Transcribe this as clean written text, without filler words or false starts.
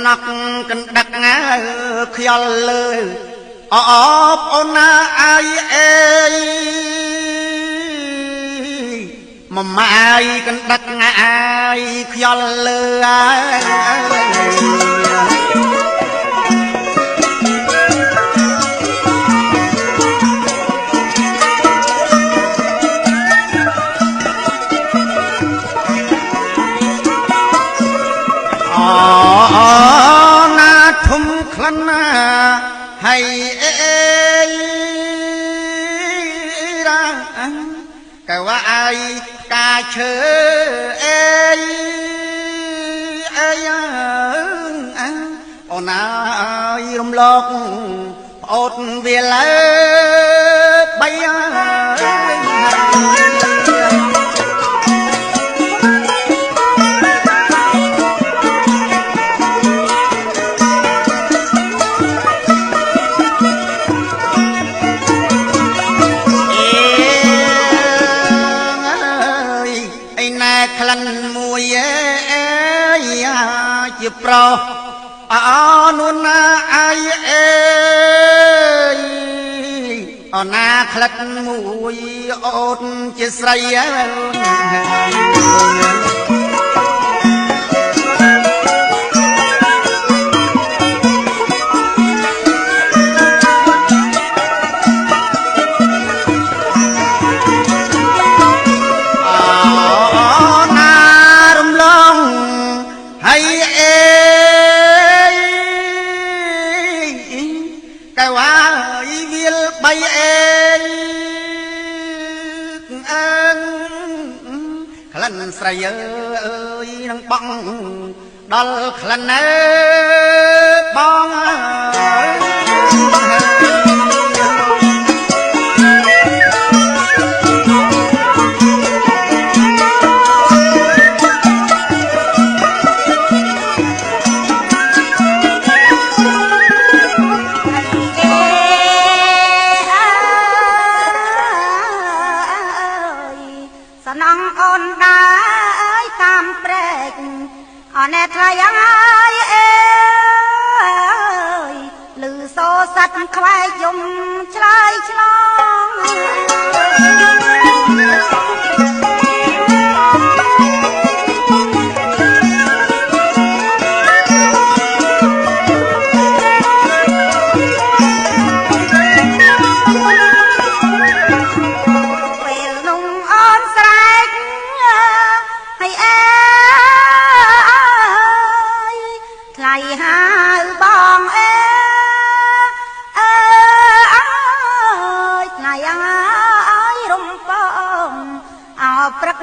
ណក់កណ្ដឹកងាខ្យល់លើអបអូនណាអាយអេមកម៉ាយកណ្ដឹកងាអាយខ្យល់លើណាធំខ្លាំងណាហើយអេរ៉ាកែว่าអាយកាឈើអេអូនអាយរំលកប្អូនវាលើបីក្លិនមួយជាប្រុសអនុណាអាយអេអណាក្លិនមួយអូនជាស្រីក្លិនស្រីអើយនឹងបងដល់ក្លិនអើបងអណែថ្លៃអើយអេលឺសូសัตว์ខ្វែកយំឆ្លើយឆ្លងព្រឹក